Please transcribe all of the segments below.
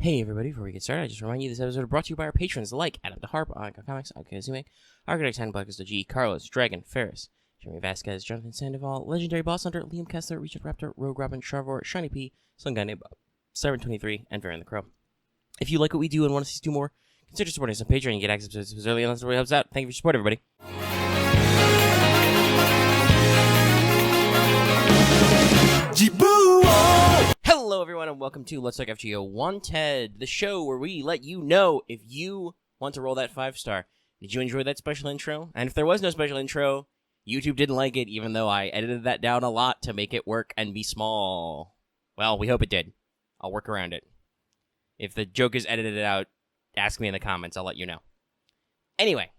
Hey everybody, before we get started, I just remind you this episode is brought to you by our patrons like Adam the Harp, Icon Comics, Zume, Architect Time Blackest G, Carlos, Dragon, Ferris, Jeremy Vasquez, Jonathan Sandoval, Legendary Boss Hunter, Liam Kessler, Richard Raptor, Rogue Robin, Sharvor, Shiny P, Sun Guy named Siren23, and Varian the Crow. If you like what we do and want to see us do more, consider supporting us on Patreon and get access to episodes early, and that's what really helps out. Thank you for your support, everybody. Hello, everyone, and welcome to Let's Talk FGO Wanted, the show where we let you know if you want to roll that 5-star. Did you enjoy that special intro? And if there was no special intro, YouTube didn't like it, even though I edited that down a lot to make it work and be small. Well, we hope it did. I'll work around it. If the joke is edited out, ask me in the comments. I'll let you know. Anyway,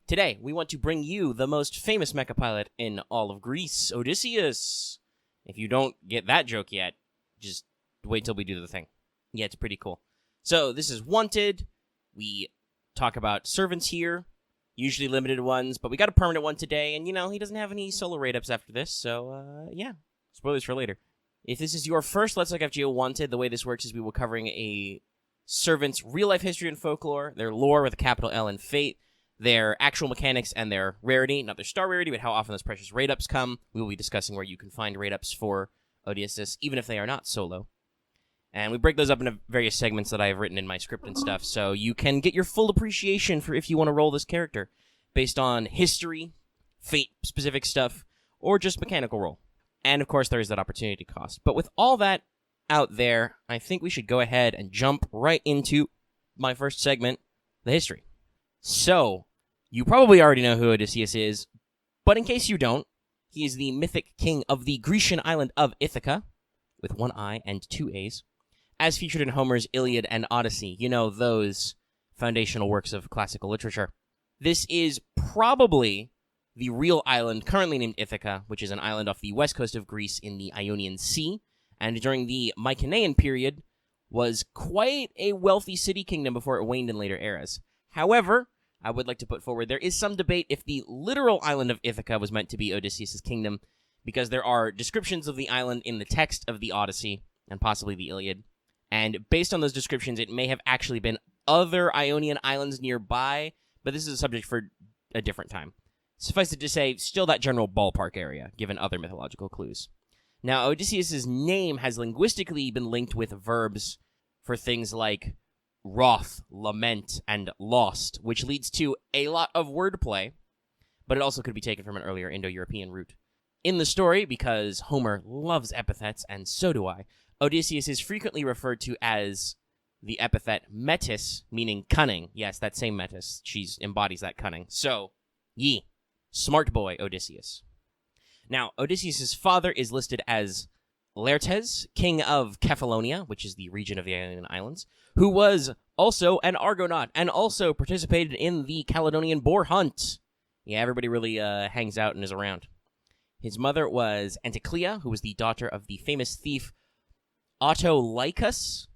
today we want to bring you the most famous mecha pilot in all of Greece, Odysseus. If you don't get that joke yet, just wait till we do the thing. Yeah, it's pretty cool. So, this is Wanted. We talk about servants here, usually limited ones, but we got a permanent one today, and, you know, he doesn't have any solo raid-ups after this, so, yeah. Spoilers for later. If this is your first Let's Talk FGO Wanted, the way this works is we will be covering a servant's real-life history and folklore, their lore with a capital L and fate, their actual mechanics and their rarity, not their star rarity, but how often those precious raid-ups come. We will be discussing where you can find raid-ups for Odysseus, even if they are not solo. And we break those up into various segments that I have written in my script and stuff, so you can get your full appreciation for if you want to roll this character, based on history, fate-specific stuff, or just mechanical roll. And, of course, there is that opportunity cost. But with all that out there, I think we should go ahead and jump right into my first segment, the history. So, you probably already know who Odysseus is, but in case you don't, he is the mythic king of the Grecian island of Ithaca, with one I and two A's, as featured in Homer's Iliad and Odyssey. You know, those foundational works of classical literature. This is probably the real island currently named Ithaca, which is an island off the west coast of Greece in the Ionian Sea, and during the Mycenaean period was quite a wealthy city kingdom before it waned in later eras. However, I would like to put forward there is some debate if the literal island of Ithaca was meant to be Odysseus' kingdom, because there are descriptions of the island in the text of the Odyssey, and possibly the Iliad, and based on those descriptions, it may have actually been other Ionian islands nearby, but this is a subject for a different time. Suffice it to say, still that general ballpark area, given other mythological clues. Now, Odysseus' name has linguistically been linked with verbs for things like wrath, lament, and lost, which leads to a lot of wordplay, but it also could be taken from an earlier Indo-European root. In the story, because Homer loves epithets, and so do I, Odysseus is frequently referred to as the epithet Metis, meaning cunning. Yes, that same Metis. She embodies that cunning. So, smart boy Odysseus. Now, Odysseus' father is listed as Laertes, king of Kephallonia, which is the region of the Ionian Islands, who was also an Argonaut, and also participated in the Caledonian boar hunt. Yeah, everybody really hangs out and is around. His mother was Anticlea, who was the daughter of the famous thief Autolycus,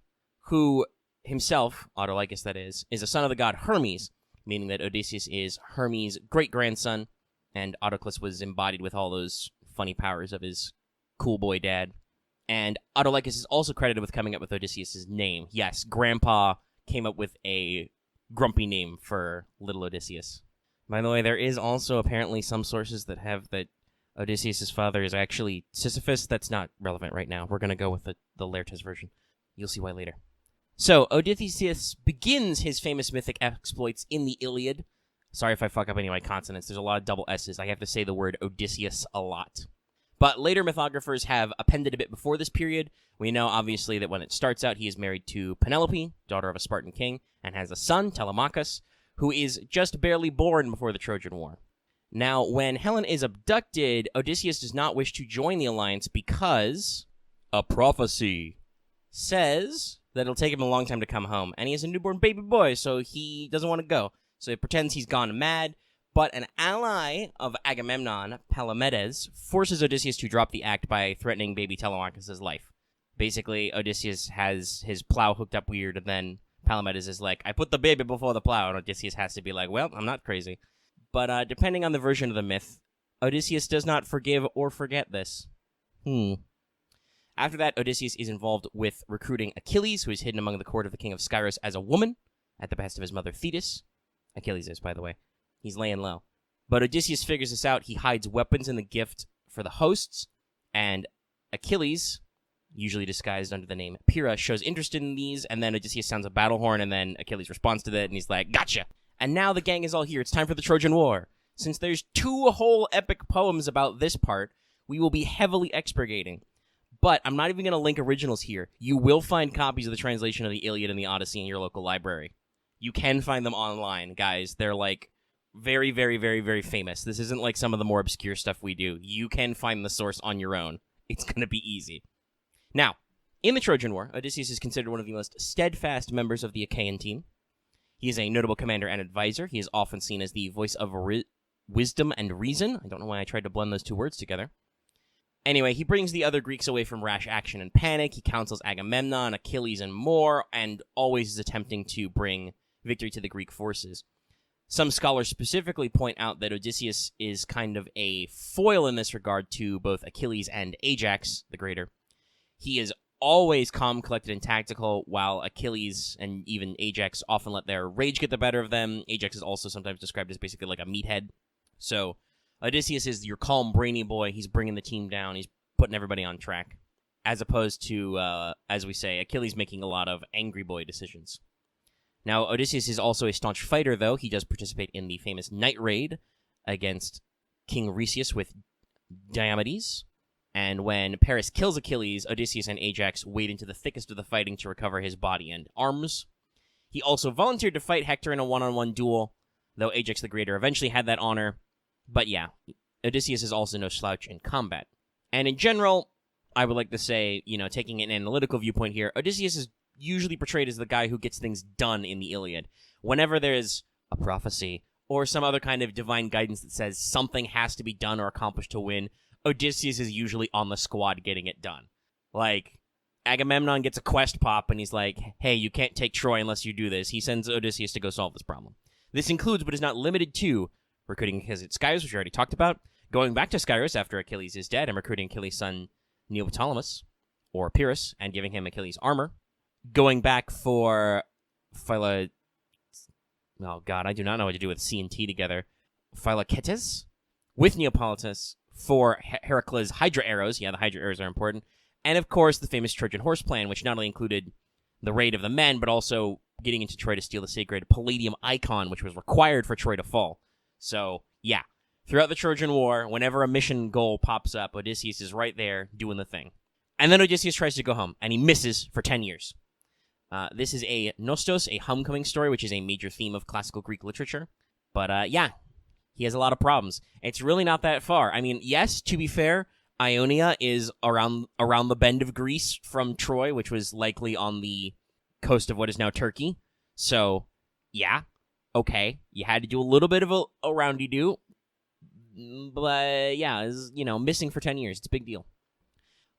who himself, Autolycus that is a son of the god Hermes, meaning that Odysseus is Hermes' great-grandson, and Autolycus was embodied with all those funny powers of his cool boy dad. And Autolycus is also credited with coming up with Odysseus' name. Yes, Grandpa came up with a grumpy name for little Odysseus. By the way, there is also apparently some sources that have that Odysseus' father is actually Sisyphus. That's not relevant right now. We're going to go with the Laertes version. You'll see why later. So, Odysseus begins his famous mythic exploits in the Iliad. Sorry if I fuck up any of my consonants. There's a lot of double S's. I have to say the word Odysseus a lot. But later mythographers have appended a bit before this period. We know, obviously, that when it starts out, he is married to Penelope, daughter of a Spartan king, and has a son, Telemachus, who is just barely born before the Trojan War. Now, when Helen is abducted, Odysseus does not wish to join the alliance because a prophecy says that it'll take him a long time to come home, and he has a newborn baby boy, so he doesn't want to go. So he pretends he's gone mad, but an ally of Agamemnon, Palamedes, forces Odysseus to drop the act by threatening baby Telemachus' life. Basically, Odysseus has his plow hooked up weird, and then Palamedes is like, I put the baby before the plow, and Odysseus has to be like, well, I'm not crazy. But depending on the version of the myth, Odysseus does not forgive or forget this. After that, Odysseus is involved with recruiting Achilles, who is hidden among the court of the king of Skyros as a woman, at the behest of his mother Thetis. Achilles is, by the way. He's laying low. But Odysseus figures this out. He hides weapons in the gift for the hosts, and Achilles, usually disguised under the name Pyrrha, shows interest in these, and then Odysseus sounds a battle horn, and then Achilles responds to that, and he's like, gotcha! And now the gang is all here. It's time for the Trojan War. Since there's 2 whole epic poems about this part, we will be heavily expurgating. But I'm not even going to link originals here. You will find copies of the translation of the Iliad and the Odyssey in your local library. You can find them online, guys. They're like very, very, very, very famous. This isn't like some of the more obscure stuff we do. You can find the source on your own. It's going to be easy. Now, in the Trojan War, Odysseus is considered one of the most steadfast members of the Achaean team. He is a notable commander and advisor. He is often seen as the voice of wisdom and reason. I don't know why I tried to blend those 2 words together. Anyway, he brings the other Greeks away from rash action and panic. He counsels Agamemnon, Achilles, and more, and always is attempting to bring victory to the Greek forces. Some scholars specifically point out that Odysseus is kind of a foil in this regard to both Achilles and Ajax, the Greater. He is always calm, collected, and tactical, while Achilles and even Ajax often let their rage get the better of them. Ajax is also sometimes described as basically like a meathead. So Odysseus is your calm, brainy boy. He's bringing the team down. He's putting everybody on track. As opposed to, as we say, Achilles making a lot of angry boy decisions. Now, Odysseus is also a staunch fighter, though. He does participate in the famous night raid against King Rheseus with Diomedes. And when Paris kills Achilles, Odysseus and Ajax wade into the thickest of the fighting to recover his body and arms. He also volunteered to fight Hector in a one-on-one duel, though Ajax the Greater eventually had that honor. But yeah, Odysseus is also no slouch in combat. And in general, I would like to say, taking an analytical viewpoint here, Odysseus is usually portrayed as the guy who gets things done in the Iliad. Whenever there's a prophecy or some other kind of divine guidance that says something has to be done or accomplished to win, Odysseus is usually on the squad getting it done. Like, Agamemnon gets a quest pop, and he's like, hey, you can't take Troy unless you do this. He sends Odysseus to go solve this problem. This includes, but is not limited to, recruiting Achilles at Skyros, which we already talked about, going back to Skyros after Achilles is dead, and recruiting Achilles' son Neoptolemus, or Pyrrhus, and giving him Achilles' armor. Going back for oh god, I do not know what to do with C and T together. Philocetes, with Neoptolemus, for Heracles' Hydra arrows. Yeah, the Hydra arrows are important. And, of course, the famous Trojan horse plan, which not only included the raid of the men, but also getting into Troy to steal the sacred Palladium icon, which was required for Troy to fall. So, yeah. Throughout the Trojan War, whenever a mission goal pops up, Odysseus is right there doing the thing. And then Odysseus tries to go home, and he misses for 10 years. This is a Nostos, a homecoming story, which is a major theme of classical Greek literature. But, yeah. He has a lot of problems. It's really not that far. I mean, yes, to be fair, Ionia is around the bend of Greece from Troy, which was likely on the coast of what is now Turkey. So, yeah, okay. You had to do a little bit of a roundy-do. But, yeah, it's, missing for 10 years. It's a big deal.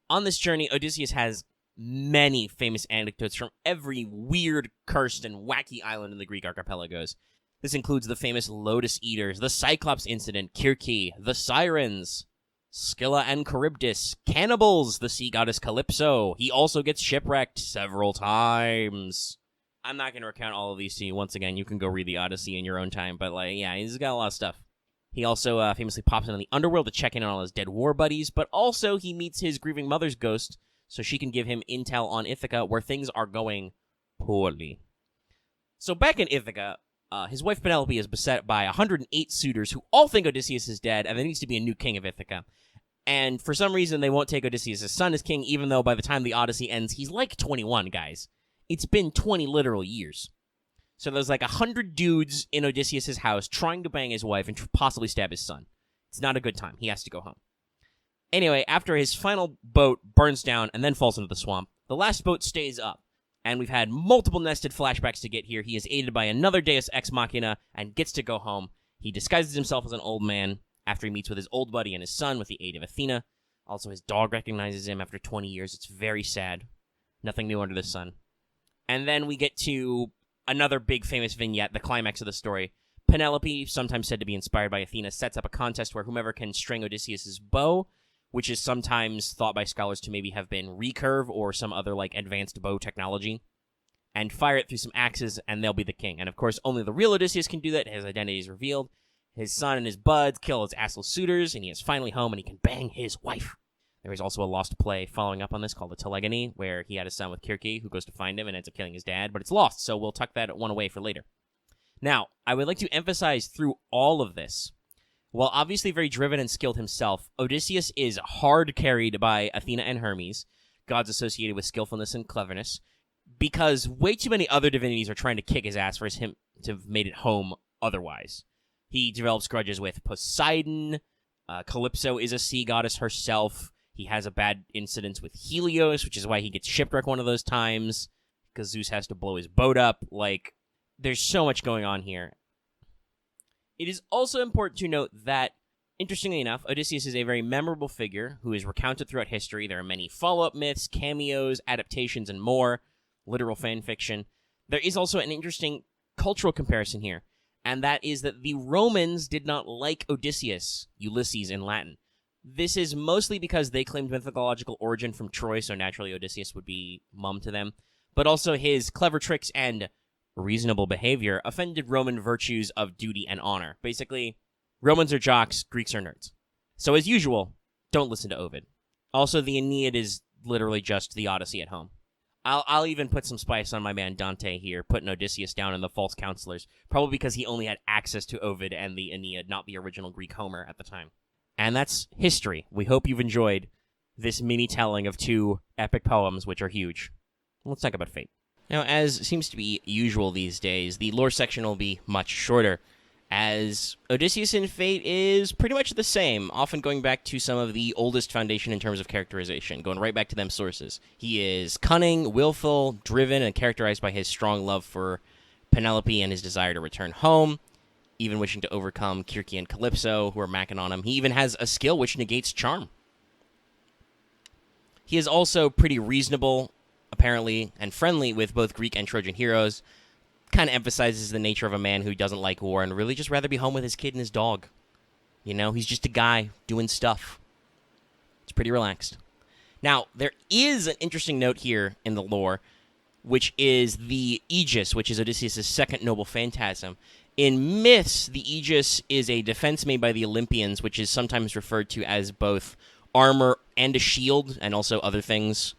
On this journey, Odysseus has many famous anecdotes from every weird, cursed, and wacky island in the Greek archipelagos. This includes the famous Lotus Eaters, the Cyclops Incident, Kirke, the Sirens, Scylla and Charybdis, cannibals, the sea goddess Calypso. He also gets shipwrecked several times. I'm not going to recount all of these to you. Once again, you can go read the Odyssey in your own time, but, yeah, he's got a lot of stuff. He also famously pops into the underworld to check in on all his dead war buddies, but also he meets his grieving mother's ghost so she can give him intel on Ithaca, where things are going poorly. So back in Ithaca, his wife Penelope is beset by 108 suitors who all think Odysseus is dead, and there needs to be a new king of Ithaca. And for some reason, they won't take Odysseus' son as king, even though by the time the Odyssey ends, he's like 21, guys. It's been 20 literal years. So there's like 100 dudes in Odysseus' house trying to bang his wife and possibly stab his son. It's not a good time. He has to go home. Anyway, after his final boat burns down and then falls into the swamp, the last boat stays up. And we've had multiple nested flashbacks to get here. He is aided by another Deus Ex Machina and gets to go home. He disguises himself as an old man after he meets with his old buddy and his son with the aid of Athena. Also, his dog recognizes him after 20 years. It's very sad. Nothing new under the sun. And then we get to another big famous vignette, the climax of the story. Penelope, sometimes said to be inspired by Athena, sets up a contest where whomever can string Odysseus' bow which is sometimes thought by scholars to maybe have been recurve or some other like advanced bow technology, and fire it through some axes, and they'll be the king. And of course, only the real Odysseus can do that. His identity is revealed. His son and his buds kill his asshole suitors, and he is finally home, and he can bang his wife. There is also a lost play following up on this called the Telegony, where he had a son with Kirke, who goes to find him and ends up killing his dad, but it's lost, so we'll tuck that one away for later. Now, I would like to emphasize through all of this, while obviously very driven and skilled himself, Odysseus is hard carried by Athena and Hermes, gods associated with skillfulness and cleverness, because way too many other divinities are trying to kick his ass for him to have made it home otherwise. He develops grudges with Poseidon. Calypso is a sea goddess herself. He has a bad incident with Helios, which is why he gets shipwrecked one of those times, because Zeus has to blow his boat up. Like, there's so much going on here. It is also important to note that, interestingly enough, Odysseus is a very memorable figure who is recounted throughout history. There are many follow-up myths, cameos, adaptations, and more, literal fan fiction. There is also an interesting cultural comparison here, and that is that the Romans did not like Odysseus, Ulysses in Latin. This is mostly because they claimed mythological origin from Troy, so naturally Odysseus would be mum to them, but also his clever tricks and reasonable behavior offended Roman virtues of duty and honor. Basically, Romans are jocks, Greeks are nerds. So as usual, don't listen to Ovid. Also, the Aeneid is literally just the Odyssey at home. I'll even put some spice on my man Dante here, putting Odysseus down in the false counselors, probably because he only had access to Ovid and the Aeneid, not the original Greek Homer at the time. And that's history. We hope you've enjoyed this mini-telling of two epic poems, which are huge. Let's talk about fate. Now, as seems to be usual these days, the lore section will be much shorter, as Odysseus in Fate is pretty much the same, often going back to some of the oldest foundation in terms of characterization, going right back to them sources. He is cunning, willful, driven, and characterized by his strong love for Penelope and his desire to return home, even wishing to overcome Kirke and Calypso, who are macking on him. He even has a skill which negates charm. He is also pretty reasonable, apparently, and friendly with both Greek and Trojan heroes. Kind of emphasizes the nature of a man who doesn't like war and really just rather be home with his kid and his dog. You know, he's just a guy doing stuff. It's pretty relaxed. Now, there is an interesting note here in the lore, which is the Aegis, which is Odysseus' second noble phantasm. In myths, the Aegis is a defense made by the Olympians, which is sometimes referred to as both armor and a shield, and also other things.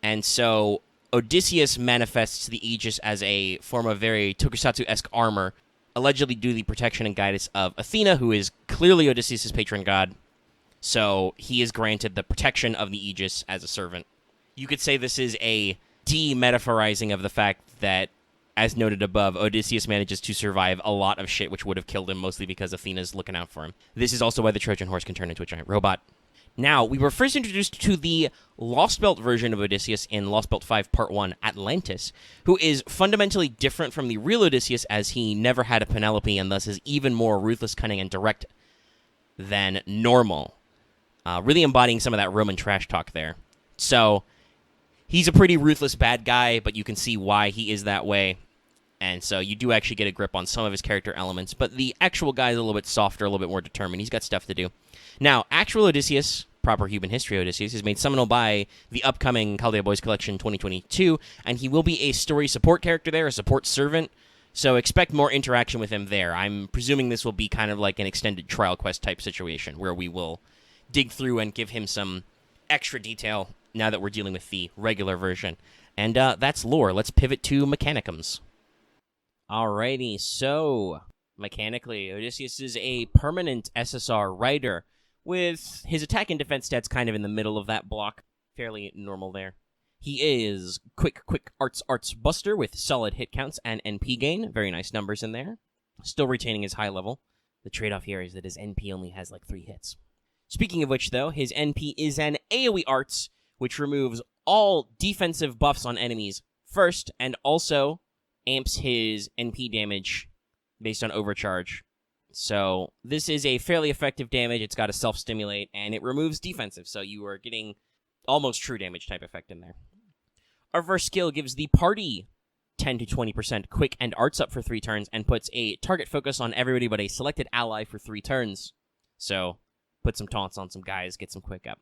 And so Odysseus manifests the Aegis as a form of very tokusatsu-esque armor, allegedly due to the protection and guidance of Athena, who is clearly Odysseus' patron god. So he is granted the protection of the Aegis as a servant. You could say this is a de-metaphorizing of the fact that, as noted above, Odysseus manages to survive a lot of shit which would have killed him, mostly because Athena's looking out for him. This is also why the Trojan horse can turn into a giant robot. Now, we were first introduced to the Lost Belt version of Odysseus in Lost Belt 5 Part 1, Atlantis, who is fundamentally different from the real Odysseus, as he never had a Penelope and thus is even more ruthless, cunning, and direct than normal. Really embodying some of that Roman trash talk there. So, he's a pretty ruthless bad guy, but you can see why he is that way. And so you do actually get a grip on some of his character elements, but the actual guy is a little bit softer, a little bit more determined. He's got stuff to do. Now, actual Odysseus, proper human history Odysseus, is made seminal by the upcoming Chaldea Boys Collection 2022, and he will be a story support character there, a support servant, so expect more interaction with him there. I'm presuming this will be kind of like an extended trial quest type situation, where we will dig through and give him some extra detail now that we're dealing with the regular version. And that's lore. Let's pivot to mechanicums. Alrighty, so mechanically, Odysseus is a permanent SSR rider, with his attack and defense stats kind of in the middle of that block. Fairly normal there. He is quick arts buster with solid hit counts and NP gain. Very nice numbers in there. Still retaining his high level. The trade-off here is that his NP only has like 3 hits. Speaking of which, though, his NP is an AoE arts, which removes all defensive buffs on enemies first, and also amps his NP damage based on overcharge. So this is a fairly effective damage. It's got a self-stimulate, and it removes defensive, so you are getting almost true damage type effect in there. Our first skill gives the party 10 to 20% quick and arts up for 3 turns, and puts a target focus on everybody but a selected ally for 3 turns. So put some taunts on some guys, get some quick up.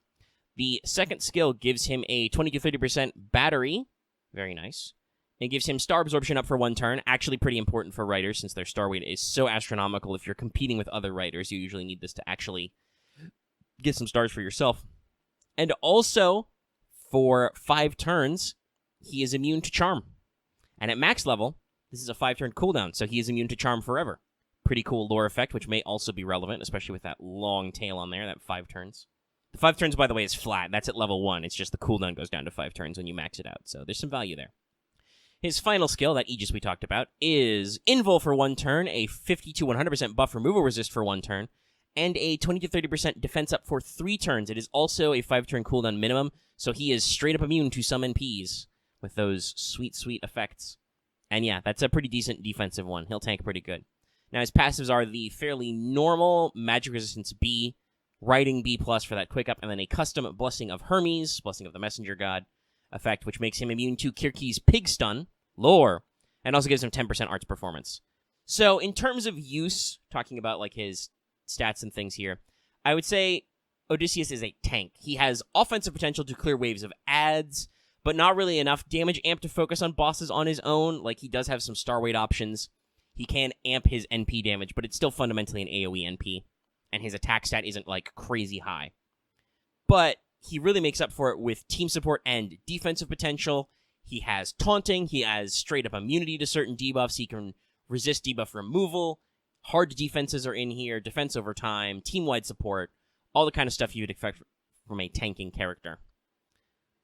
The second skill gives him a 20 to 30% battery. Very nice. It gives him star absorption up for 1 turn. Actually pretty important for riders since their star weight is so astronomical. If you're competing with other riders, you usually need this to actually get some stars for yourself. And also, for 5 turns, he is immune to charm. And at max level, this is a 5-turn cooldown, so he is immune to charm forever. Pretty cool lore effect, which may also be relevant, especially with that long tail on there, that 5 turns. The 5 turns, by the way, is flat. That's at level 1. It's just the cooldown goes down to 5 turns when you max it out, so there's some value there. His final skill, that Aegis we talked about, is Invul for 1 turn, a 50 to 100% buff removal resist for 1 turn, and a 20 to 30% defense up for 3 turns. It is also a 5-turn cooldown minimum, so he is straight up immune to some NPs with those sweet, sweet effects. And yeah, that's a pretty decent defensive one. He'll tank pretty good. Now, his passives are the fairly normal Magic Resistance B, Riding B+, for that quick up, and then a custom Blessing of Hermes, Blessing of the Messenger God effect, which makes him immune to Kirki's Pig Stun, lore, and also gives him 10% arts performance. So, in terms of use, talking about like his stats and things here, I would say Odysseus is a tank. He has offensive potential to clear waves of adds, but not really enough damage amp to focus on bosses on his own. Like, he does have some star weight options. He can amp his NP damage, but it's still fundamentally an AoE NP, and his attack stat isn't, like, crazy high. But he really makes up for it with team support and defensive potential. He has taunting, he has straight-up immunity to certain debuffs, he can resist debuff removal, hard defenses are in here, defense over time, team-wide support, all the kind of stuff you'd expect from a tanking character.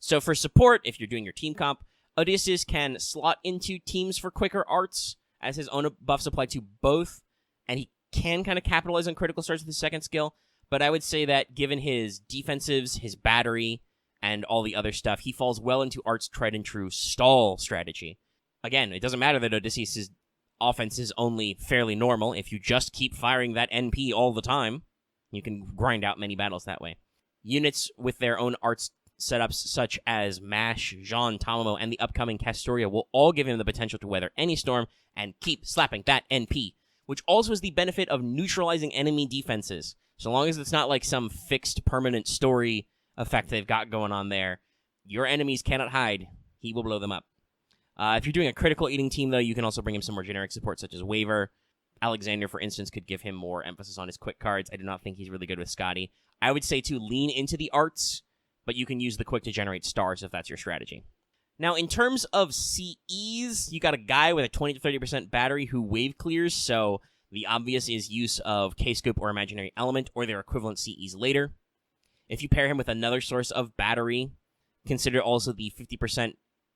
So for support, if you're doing your team comp, Odysseus can slot into teams for quicker arts, as his own buffs apply to both, and he can kind of capitalize on critical starts with his second skill, but I would say that given his defensives, his battery, and all the other stuff, he falls well into Art's tried and true stall strategy. Again, it doesn't matter that Odysseus' offense is only fairly normal. If you just keep firing that NP all the time, you can grind out many battles that way. Units with their own arts setups such as Mash, Jean, Tamamo, and the upcoming Castoria will all give him the potential to weather any storm and keep slapping that NP, which also has the benefit of neutralizing enemy defenses. So long as it's not like some fixed permanent story effect they've got going on there, your enemies cannot hide. He will blow them up. If you're doing a critical eating team, though, you can also bring him some more generic support, such as Waver. Alexander, for instance, could give him more emphasis on his quick cards. I do not think he's really good with Scotty. I would say to lean into the arts, but you can use the quick to generate stars if that's your strategy. Now, in terms of CEs, you got a guy with a 20 to 30% battery who wave clears, so the obvious is use of K-Scope or Imaginary Element or their equivalent CEs later. If you pair him with another source of battery, consider also the 50%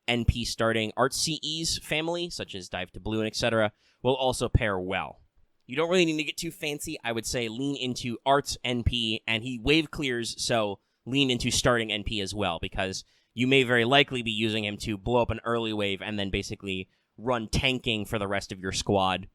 NP starting Art CEs family, such as Dive to Blue and etc., will also pair well. You don't really need to get too fancy. I would say lean into Art's NP, and he wave clears, so lean into starting NP as well, because you may very likely be using him to blow up an early wave and then basically run tanking for the rest of your squad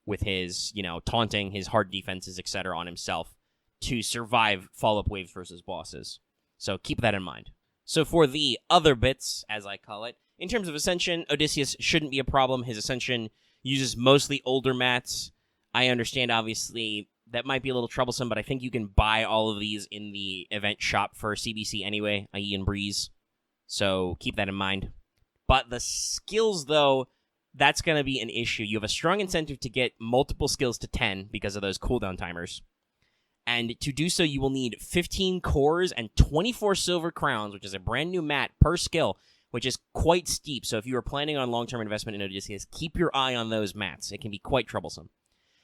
with his, taunting, his hard defenses, etc. on himself to survive follow-up waves versus bosses. So keep that in mind. So for the other bits, as I call it, in terms of Ascension, Odysseus shouldn't be a problem. His Ascension uses mostly older mats. I understand, obviously, that might be a little troublesome, but I think you can buy all of these in the event shop for CBC anyway, i.e. in Breeze. So keep that in mind. But the skills, though, that's going to be an issue. You have a strong incentive to get multiple skills to 10 because of those cooldown timers. And to do so, you will need 15 cores and 24 silver crowns, which is a brand new mat per skill, which is quite steep. So if you are planning on long-term investment in Odysseus, keep your eye on those mats. It can be quite troublesome.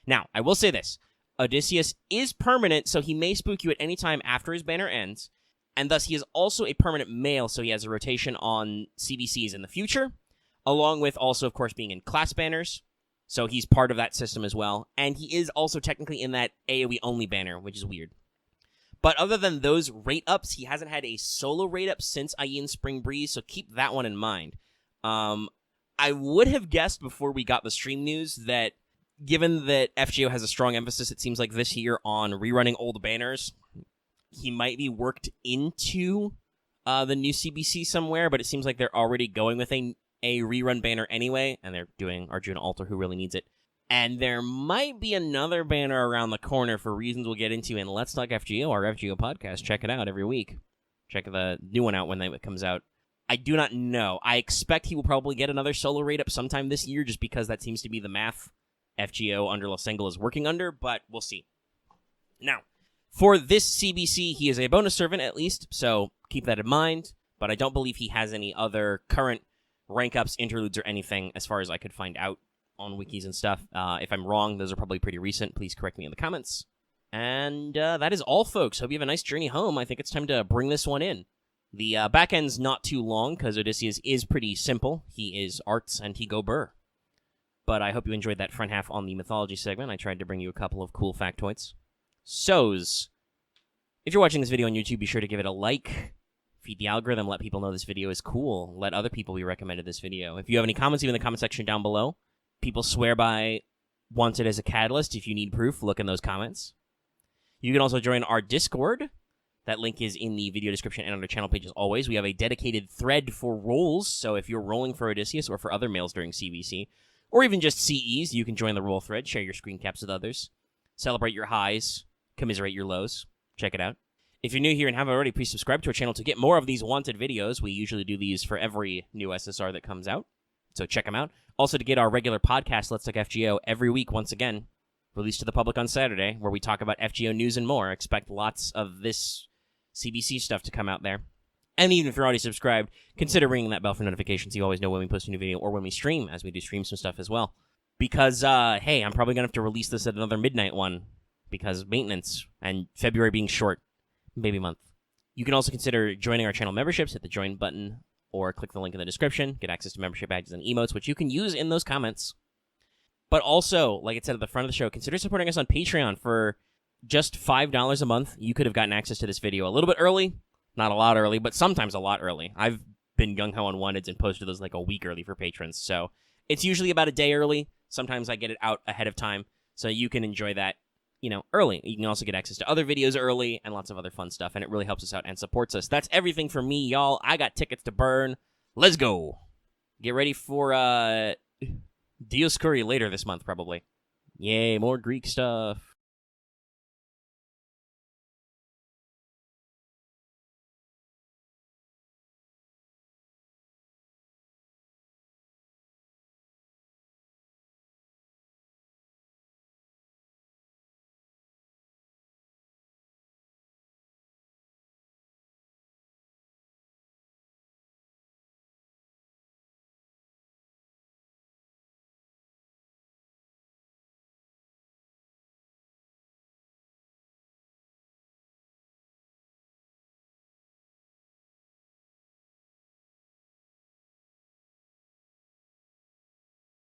Now, I will say this. Odysseus is permanent, so he may spook you at any time after his banner ends, and thus he is also a permanent male, so he has a rotation on CBCs in the future, along with also, of course, being in class banners, so he's part of that system as well, and he is also technically in that AoE-only banner, which is weird. But other than those rate-ups, he hasn't had a solo rate-up since IE in Spring Breeze, so keep that one in mind. I would have guessed before we got the stream news that given that FGO has a strong emphasis, it seems like this year, on rerunning old banners, he might be worked into the new CBC somewhere, but it seems like they're already going with a rerun banner anyway, and they're doing Arjuna Altar, who really needs it. And there might be another banner around the corner for reasons we'll get into in Let's Talk FGO, our FGO podcast. Check it out every week. Check the new one out when it comes out. I do not know. I expect he will probably get another solo raid up sometime this year, just because that seems to be the math FGO under Losengle is working under, but we'll see. Now, for this CBC, he is a bonus servant at least, so keep that in mind, but I don't believe he has any other current rank ups, interludes, or anything as far as I could find out on wikis and stuff. If I'm wrong, those are probably pretty recent. Please correct me in the comments. And that is all, folks. Hope you have a nice journey home. I think it's time to bring this one in. The back end's not too long, because Odysseus is pretty simple. He is arts, and he go burr. But I hope you enjoyed that front half on the mythology segment. I tried to bring you a couple of cool factoids. So's, if you're watching this video on YouTube, be sure to give it a like. Feed the algorithm, let people know this video is cool. Let other people be recommended this video. If you have any comments, leave in the comment section down below. People swear by Wanted as a catalyst. If you need proof, look in those comments. You can also join our Discord. That link is in the video description and on our channel page as always. We have a dedicated thread for roles, so if you're rolling for Odysseus or for other males during CBC, or even just CEs, you can join the roll thread, share your screen caps with others, celebrate your highs, commiserate your lows. Check it out. If you're new here and haven't already, please subscribe to our channel to get more of these Wanted videos. We usually do these for every new SSR that comes out, so check them out. Also, to get our regular podcast, Let's Talk FGO, every week, once again, released to the public on Saturday, where we talk about FGO news and more. Expect lots of this CBC stuff to come out there. And even if you're already subscribed, consider ringing that bell for notifications so you always know when we post a new video or when we stream, as we do stream some stuff as well. Because, hey, I'm probably going to have to release this at another midnight one, because maintenance, and February being short, baby month. You can also consider joining our channel memberships. Hit the join button, or click the link in the description. Get access to membership badges and emotes, which you can use in those comments. But also, like it said at the front of the show, consider supporting us on Patreon for just $5 a month. You could have gotten access to this video a little bit early. Not a lot early, but sometimes a lot early. I've been gung-ho on Wanteds and posted those like a week early for patrons. So it's usually about a day early. Sometimes I get it out ahead of time, so you can enjoy that, early. You can also get access to other videos early and lots of other fun stuff, and it really helps us out and supports us. That's everything for me, y'all. I got tickets to burn. Let's go. Get ready for Dioscuri later this month, probably. Yay, more Greek stuff.